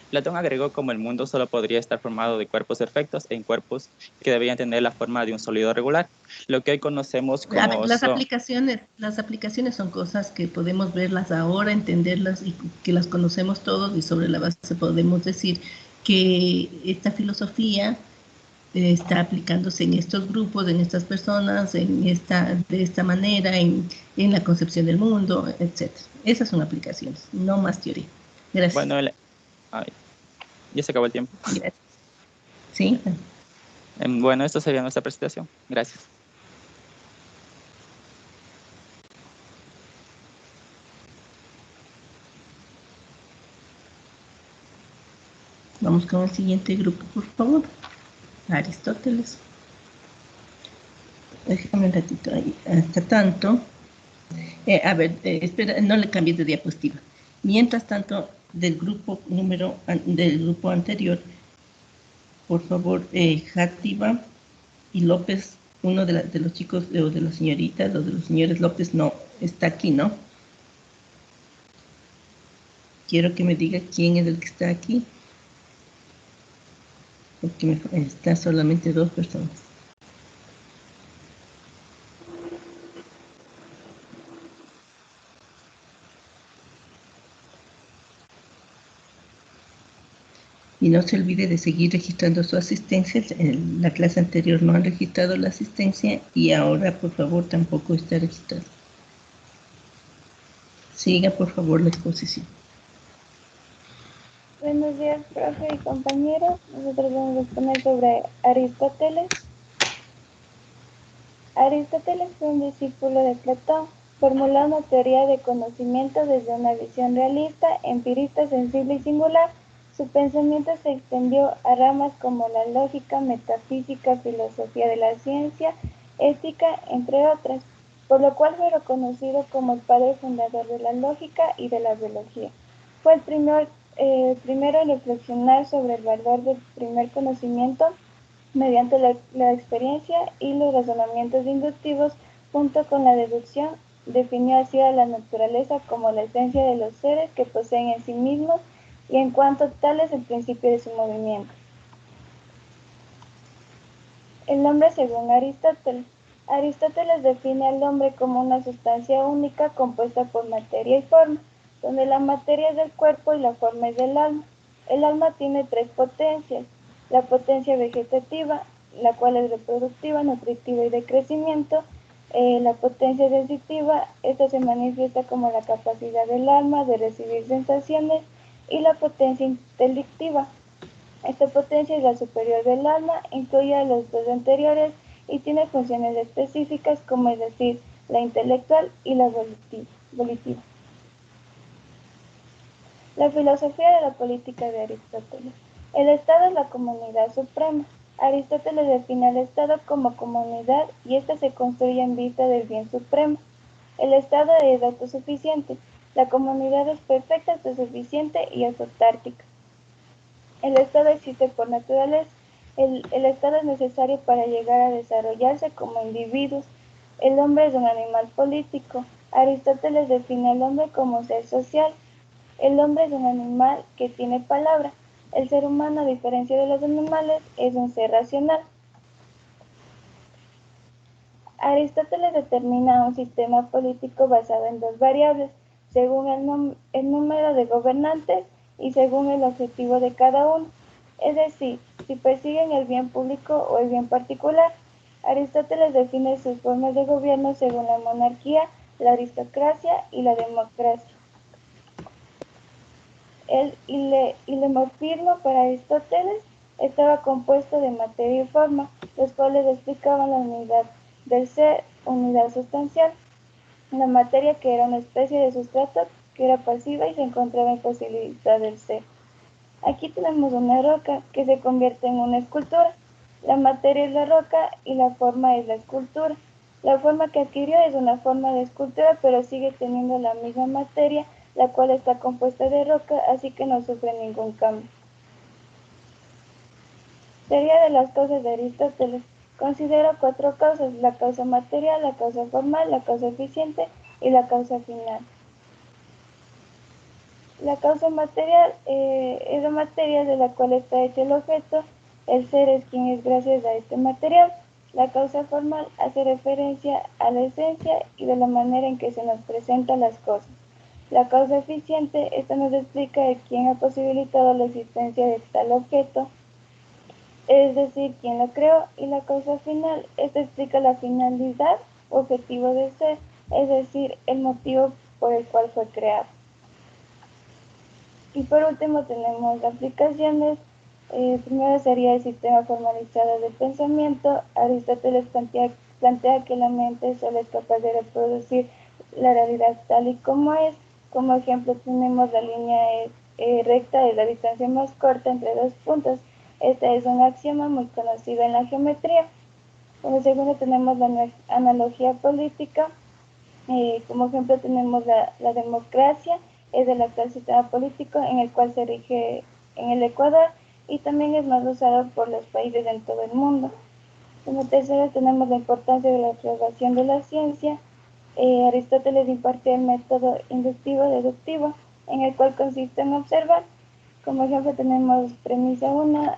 Platón agregó como el mundo solo podría estar formado de cuerpos perfectos en cuerpos que debían tener la forma de un sólido regular, lo que hoy conocemos como... Las aplicaciones son cosas que podemos verlas ahora, entenderlas y que las conocemos todos, y sobre la base podemos decir que esta filosofía está aplicándose en estos grupos, en estas personas, de esta manera, en la concepción del mundo, etc. Esas son aplicaciones, no más teoría. Gracias. Bueno, ya se acabó el tiempo. Gracias. Sí. Bueno, esto sería nuestra presentación. Gracias. Vamos con el siguiente grupo, por favor. Aristóteles. Déjame un ratito ahí. Hasta tanto. Espera, no le cambies de diapositiva. Mientras tanto, del grupo anterior, por favor, Játiva y López, uno de los chicos o de las señoritas o de los señores López no está aquí, ¿no? Quiero que me diga quién es el que está aquí, porque están solamente 2 personas. Y no se olvide de seguir registrando su asistencia. En la clase anterior no han registrado la asistencia y ahora, por favor, tampoco está registrado. Siga, por favor, la exposición. Buenos días, profe y compañeros. Nosotros vamos a exponer sobre Aristóteles. Aristóteles fue un discípulo de Platón. Formuló una teoría de conocimiento desde una visión realista, empirista, sensible y singular. Su pensamiento se extendió a ramas como la lógica, metafísica, filosofía de la ciencia, ética, entre otras, por lo cual fue reconocido como el padre fundador de la lógica y de la biología. Fue el primero en reflexionar sobre el valor del primer conocimiento mediante la experiencia y los razonamientos inductivos junto con la deducción. Definió así a la naturaleza como la esencia de los seres que poseen en sí mismos y en cuanto tal es el principio de su movimiento. El hombre según Aristóteles. Aristóteles define al hombre como una sustancia única compuesta por materia y forma, donde la materia es del cuerpo y la forma es del alma. El alma tiene tres potencias: la potencia vegetativa, la cual es reproductiva, nutritiva y de crecimiento; la potencia sensitiva, esta se manifiesta como la capacidad del alma de recibir sensaciones; y la potencia intelectiva. Esta potencia es la superior del alma, incluye a los dos anteriores y tiene funciones específicas, como es decir, la intelectual y la volitiva. La filosofía de la política de Aristóteles. El Estado es la comunidad suprema. Aristóteles define al Estado como comunidad y ésta se construye en vista del bien supremo. El Estado es autosuficiente. La comunidad es perfecta, autosuficiente y autotárquica. El Estado existe por naturaleza. El Estado es necesario para llegar a desarrollarse como individuos. El hombre es un animal político. Aristóteles define al hombre como ser social. El hombre es un animal que tiene palabra. El ser humano, a diferencia de los animales, es un ser racional. Aristóteles determina un sistema político basado en dos variables, según el número de gobernantes y según el objetivo de cada uno, es decir, si persiguen el bien público o el bien particular. Aristóteles define sus formas de gobierno según la monarquía, la aristocracia y la democracia. El ilemorfismo para Aristóteles estaba compuesto de materia y forma, los cuales explicaban la unidad del ser, unidad sustancial. La materia, que era una especie de sustrato, que era pasiva y se encontraba en posibilidad del ser. Aquí tenemos una roca que se convierte en una escultura. La materia es la roca y la forma es la escultura. La forma que adquirió es una forma de escultura, pero sigue teniendo la misma materia, la cual está compuesta de roca, así que no sufre ningún cambio. Teoría de las causas de Aristóteles. Considera cuatro causas: la causa material, la causa formal, la causa eficiente y la causa final. La causa material es la materia de la cual está hecho el objeto. El ser es quien es gracias a este material. La causa formal hace referencia a la esencia y de la manera en que se nos presentan las cosas. La causa eficiente, esta nos explica de quién ha posibilitado la existencia de tal objeto, es decir, quién lo creó. Y la causa final, esta explica la finalidad, objetivo del ser, es decir, el motivo por el cual fue creado. Y por último tenemos aplicaciones. Primero sería el sistema formalizado de pensamiento. Aristóteles plantea que la mente solo es capaz de reproducir la realidad tal y como es. Como ejemplo tenemos la línea recta, es la distancia más corta entre dos puntos. Este es un axioma muy conocido en la geometría. Como segundo tenemos la analogía política. Como ejemplo tenemos la democracia, es el actual sistema político en el cual se rige en el Ecuador y también es más usado por los países en todo el mundo. Como tercero tenemos la importancia de la observación de la ciencia. Aristóteles impartió el método inductivo-deductivo, en el cual consiste en observar. Como ejemplo tenemos premisa 1,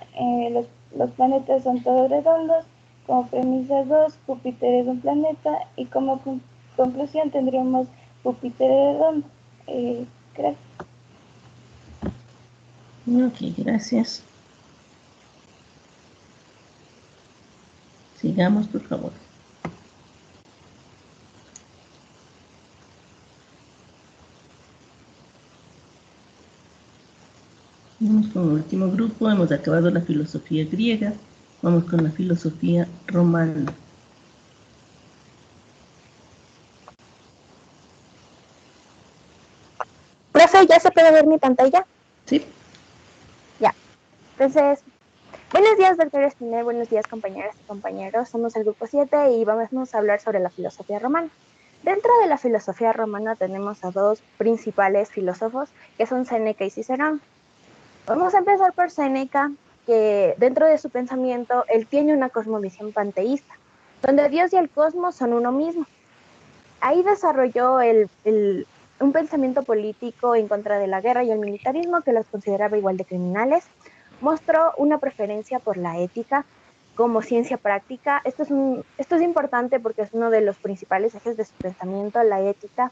los planetas son todos redondos. Como premisa 2, Júpiter es un planeta. Y como conclusión tendríamos Júpiter es redondo. Gracias. Ok, gracias. Sigamos, por favor. Vamos con el último grupo. Hemos acabado la filosofía griega. Vamos con la filosofía romana. Profe, ¿ya se puede ver mi pantalla? Sí. Ya. Entonces, buenos días, doctor Espinel. Buenos días, compañeras y compañeros. Somos el grupo 7 y vamos a hablar sobre la filosofía romana. Dentro de la filosofía romana tenemos a dos principales filósofos, que son Séneca y Cicerón. Vamos a empezar por Séneca, que dentro de su pensamiento, él tiene una cosmovisión panteísta, donde Dios y el cosmos son uno mismo. Ahí desarrolló un pensamiento político en contra de la guerra y el militarismo, que los consideraba igual de criminales. Mostró una preferencia por la ética como ciencia práctica. Esto es importante porque es uno de los principales ejes de su pensamiento, la ética.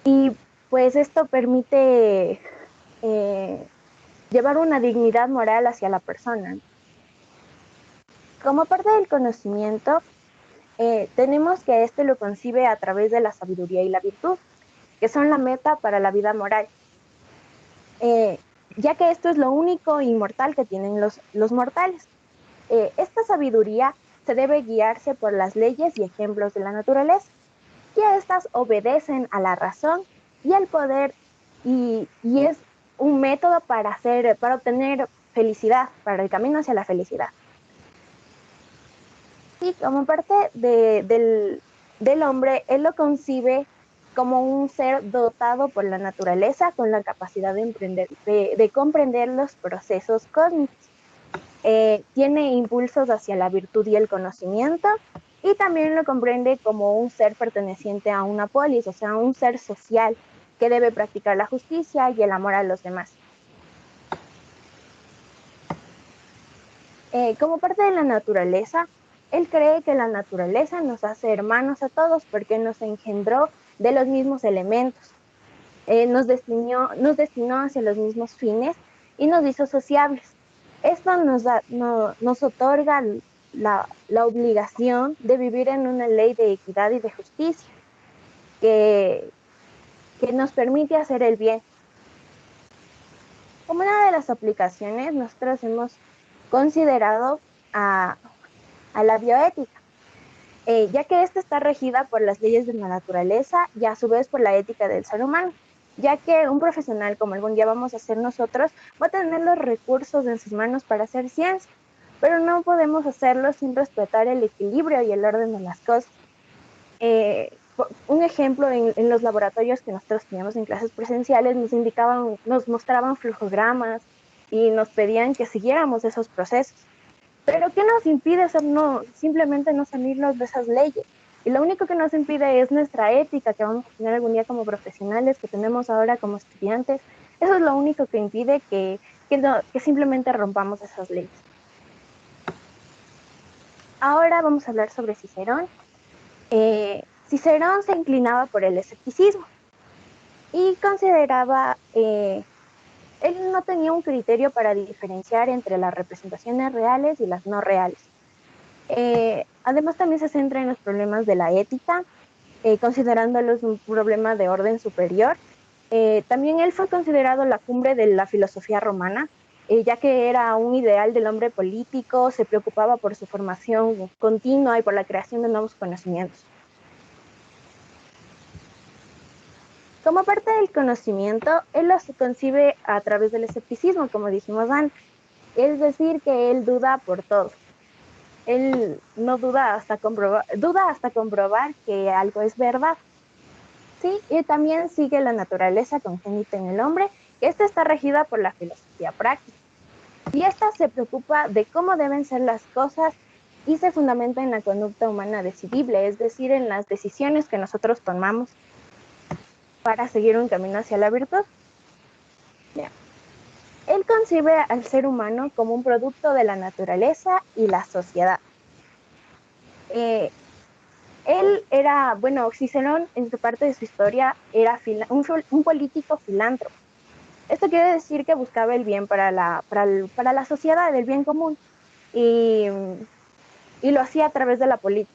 Y pues esto permite llevar una dignidad moral hacia la persona. Como parte del conocimiento, tenemos que este lo concibe a través de la sabiduría y la virtud, que son la meta para la vida moral, ya que esto es lo único inmortal que tienen los mortales. Esta sabiduría se debe guiarse por las leyes y ejemplos de la naturaleza, que éstas obedecen a la razón y al poder, y es un método para obtener felicidad, para el camino hacia la felicidad. Y como parte del hombre, él lo concibe como un ser dotado por la naturaleza con la capacidad de comprender los procesos cósmicos. Tiene impulsos hacia la virtud y el conocimiento, y también lo comprende como un ser perteneciente a una polis, o sea, un ser social que debe practicar la justicia y el amor a los demás. Como parte de la naturaleza, él cree que la naturaleza nos hace hermanos a todos porque nos engendró de los mismos elementos, nos destinó hacia los mismos fines y nos hizo sociables. Esto nos otorga la obligación de vivir en una ley de equidad y de justicia que nos permite hacer el bien. Como una de las aplicaciones, nosotros hemos considerado a la bioética, ya que esta está regida por las leyes de la naturaleza y a su vez por la ética del ser humano, ya que un profesional, como algún día vamos a ser nosotros, va a tener los recursos en sus manos para hacer ciencia, pero no podemos hacerlo sin respetar el equilibrio y el orden de las cosas. Un ejemplo, en los laboratorios que nosotros teníamos en clases presenciales, nos mostraban flujogramas y nos pedían que siguiéramos esos procesos. Pero ¿qué nos impide simplemente no salirnos de esas leyes? Y lo único que nos impide es nuestra ética que vamos a tener algún día como profesionales, que tenemos ahora como estudiantes. Eso es lo único que impide que simplemente rompamos esas leyes. Ahora vamos a hablar sobre Cicerón. Cicerón se inclinaba por el escepticismo y consideraba... él no tenía un criterio para diferenciar entre las representaciones reales y las no reales. Además, también se centra en los problemas de la ética, considerándolos un problema de orden superior. También él fue considerado la cumbre de la filosofía romana, ya que era un ideal del hombre político, se preocupaba por su formación continua y por la creación de nuevos conocimientos. Como parte del conocimiento, él los concibe a través del escepticismo, como dijimos antes. Es decir, que él duda por todo. Él no duda hasta comprobar que algo es verdad. Sí, y también sigue la naturaleza congénita en el hombre, que esta está regida por la filosofía práctica. Y esta se preocupa de cómo deben ser las cosas y se fundamenta en la conducta humana decidible, es decir, en las decisiones que nosotros tomamos para seguir un camino hacia la virtud. Bien. Él concibe al ser humano como un producto de la naturaleza y la sociedad. Cicerón, en su parte de su historia, era un político filántropo. Esto quiere decir que buscaba el bien para la sociedad, el bien común. Y y lo hacía a través de la política.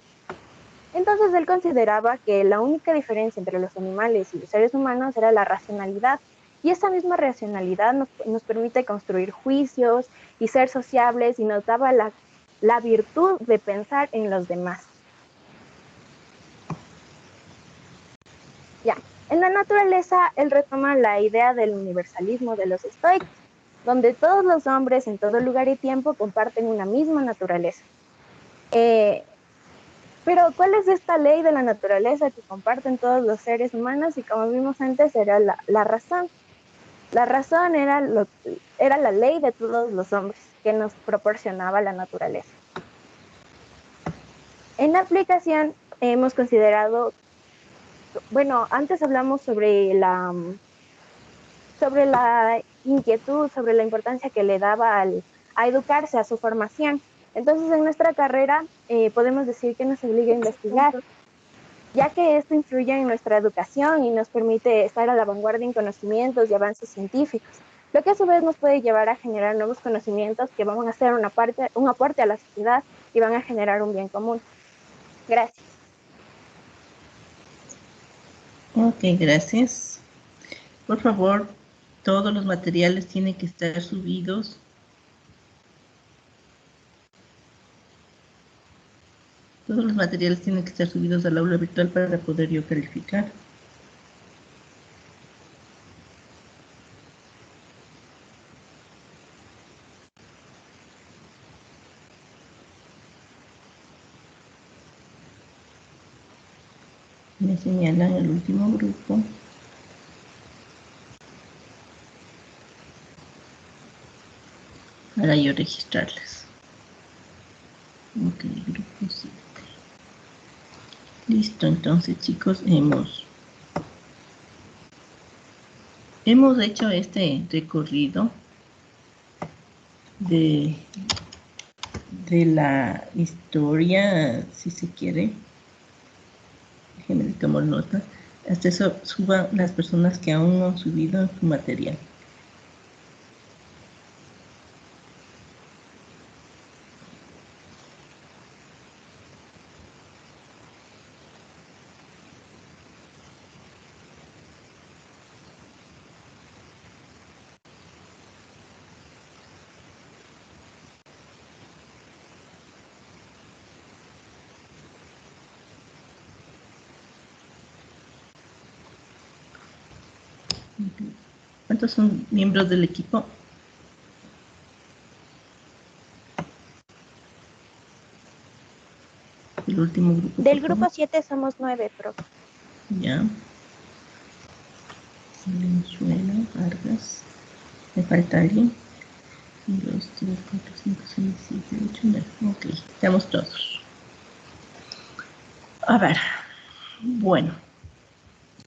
Entonces él consideraba que la única diferencia entre los animales y los seres humanos era la racionalidad, y esa misma racionalidad nos permite construir juicios y ser sociables, y nos daba la virtud de pensar en los demás. Ya, en la naturaleza él retoma la idea del universalismo de los estoicos, donde todos los hombres en todo lugar y tiempo comparten una misma naturaleza. Pero ¿cuál es esta ley de la naturaleza que comparten todos los seres humanos? Y como vimos antes, era la razón. La razón era la ley de todos los hombres que nos proporcionaba la naturaleza. En la aplicación hemos considerado, bueno, antes hablamos sobre la inquietud, sobre la importancia que le daba a educarse, a su formación. Entonces, en nuestra carrera podemos decir que nos obliga a investigar, ya que esto influye en nuestra educación y nos permite estar a la vanguardia en conocimientos y avances científicos, lo que a su vez nos puede llevar a generar nuevos conocimientos que van a hacer un aporte a la sociedad y van a generar un bien común. Gracias. Ok, gracias. Por favor, todos los materiales tienen que estar subidos. Todos los materiales tienen que estar subidos al aula virtual para poder yo calificar. Me señalan el último grupo. Para yo registrarles. Ok, grupo 7. Listo, entonces chicos, hemos hecho este recorrido de la historia, si se quiere. Déjenme tomar nota. Hasta eso suban las personas que aún no han subido su material. ¿Cuántos son miembros del equipo? El último grupo. Del grupo 7 somos 9, profe. Ya. Valenzuela, Vargas. ¿Me falta alguien? 1, 2, 3, 4, 5, 6, 7, 8, 9. Ok, estamos todos. A ver, bueno,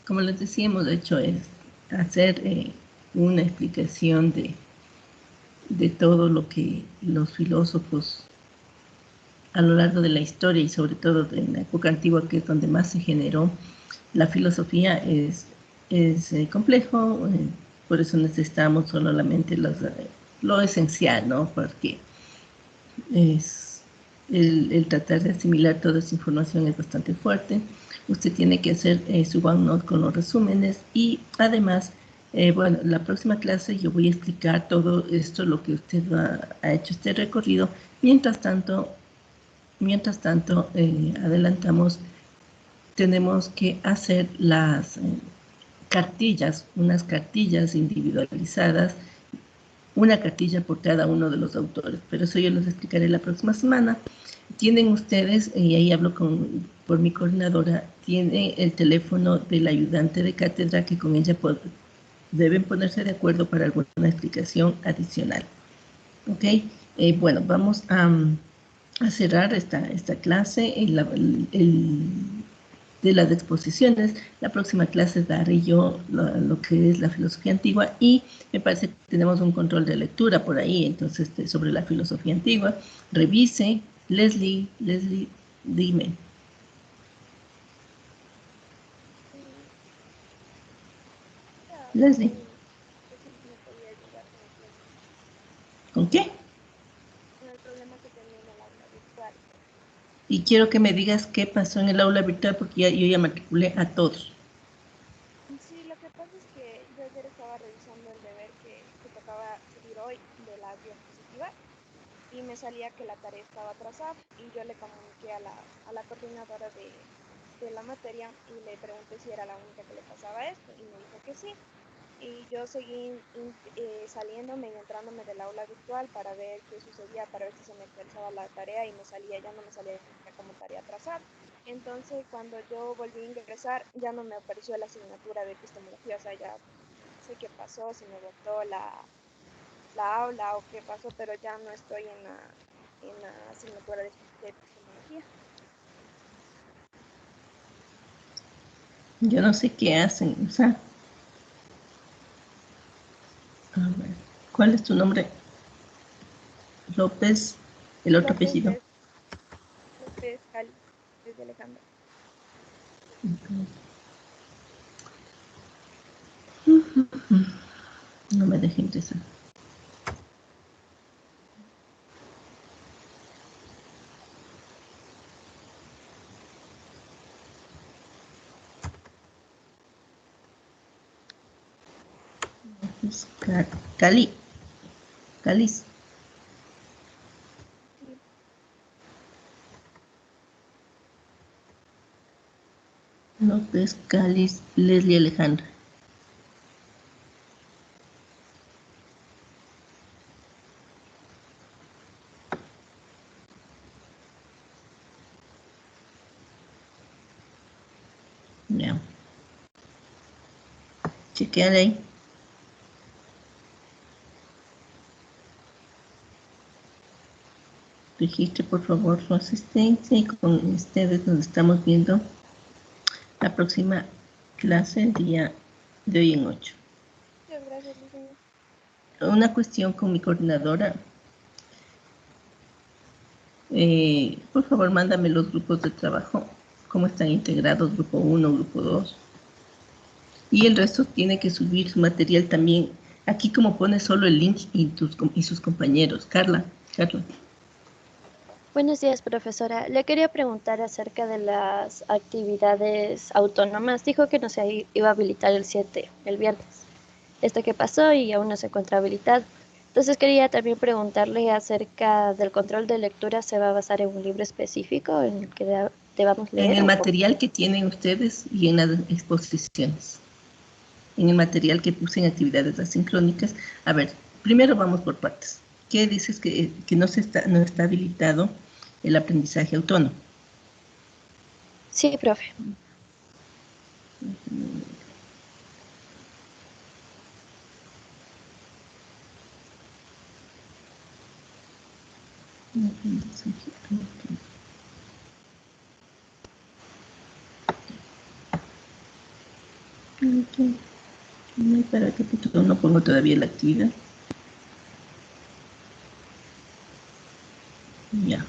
como les decía, hemos hecho es hacer una explicación de todo lo que los filósofos a lo largo de la historia y sobre todo en la época antigua, que es donde más se generó la filosofía, es complejo, por eso necesitamos solamente lo esencial, ¿no? Porque es el tratar de asimilar toda esa información es bastante fuerte. Usted tiene que hacer su OneNote con los resúmenes y además, bueno, la próxima clase yo voy a explicar todo esto, lo que usted ha hecho este recorrido. Mientras tanto, adelantamos, tenemos que hacer las cartillas, unas cartillas individualizadas, una cartilla por cada uno de los autores, pero eso yo les explicaré la próxima semana. Tienen ustedes, y ahí hablo por mi coordinadora, tiene el teléfono del ayudante de cátedra, que con ella deben ponerse de acuerdo para alguna explicación adicional. ¿Ok? Bueno, vamos a cerrar esta clase, de las exposiciones. La próxima clase daré yo lo que es la filosofía antigua y me parece que tenemos un control de lectura por ahí, entonces sobre la filosofía antigua. Revise. Leslie, dime. Leslie. ¿Con qué? Con el problema que tenía en el aula virtual. Y quiero que me digas qué pasó en el aula virtual porque yo ya matriculé a todos. Sí, lo que pasa es que yo ayer estaba revisando el deber que tocaba subir hoy de las diapositivas y me salía que la tarea estaba atrasada y yo le comuniqué a la coordinadora de la materia y le pregunté si era la única que le pasaba esto y me dijo que sí. Y yo seguí saliéndome y entrándome del aula virtual para ver qué sucedía, para ver si se me actualizaba la tarea y ya no me salía como tarea atrasada. Entonces, cuando yo volví a ingresar, ya no me apareció la asignatura de epistemología, o sea, ya no sé qué pasó, si me botó la aula o qué pasó, pero ya no estoy en la asignatura de epistemología. Yo no sé qué hacen, o sea. A ver, ¿cuál es tu nombre? López, el otro apellido. López Cali, desde Alejandro. No me deje ingresar. Cali. Calis. Sí. López, Calis, Leslie Alejandra. Ya. Chequeale ahí. Registre por favor su asistencia y con ustedes nos estamos viendo la próxima clase el día de hoy en 8. Muchas gracias, Lucía. Una cuestión con mi coordinadora. Por favor, mándame los grupos de trabajo, cómo están integrados, grupo 1, grupo 2. Y el resto tiene que subir su material también. Aquí como pone solo el link y sus compañeros. Carla. Buenos días, profesora. Le quería preguntar acerca de las actividades autónomas. Dijo que no se iba a habilitar el 7, el viernes. Esto que pasó y aún no se encuentra habilitado. Entonces quería también preguntarle acerca del control de lectura. ¿Se va a basar en un libro específico en el que debamos leer? En el material que tienen ustedes y en las exposiciones. En el material que puse en actividades asincrónicas. A ver, primero vamos por partes. ¿Qué dices que no está habilitado el aprendizaje autónomo? Sí, profe. ¿Para qué no pongo todavía la actividad? Ya.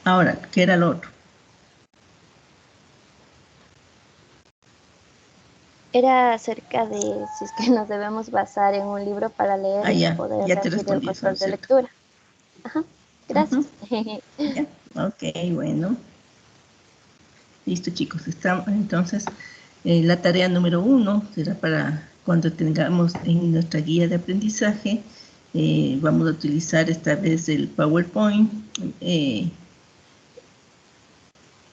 Ahora, ¿qué era lo otro? Era acerca de si es que nos debemos basar en un libro para leer y poder ya te recibir el respondí, control eso de lectura. Ajá, gracias. Ya. Ok, bueno. Listo, chicos. Entonces, la tarea número 1 será para cuando tengamos en nuestra guía de aprendizaje. Vamos a utilizar esta vez el PowerPoint.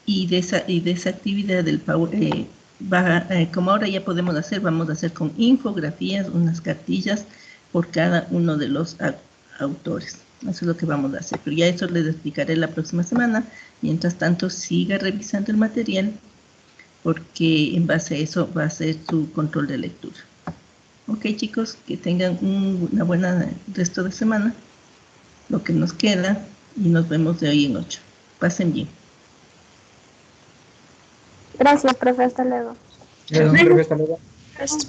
Y de esa actividad del PowerPoint, como ahora ya podemos hacer, vamos a hacer con infografías, unas cartillas por cada uno de los autores. Eso es lo que vamos a hacer, pero ya eso les explicaré la próxima semana. Mientras tanto, siga revisando el material, porque en base a eso va a ser su control de lectura. Ok, chicos, que tengan una buena resto de semana, lo que nos queda, y nos vemos de hoy en 8. Pasen bien. Gracias, profe. Hasta luego. Gracias, profe. Hasta luego. Gracias.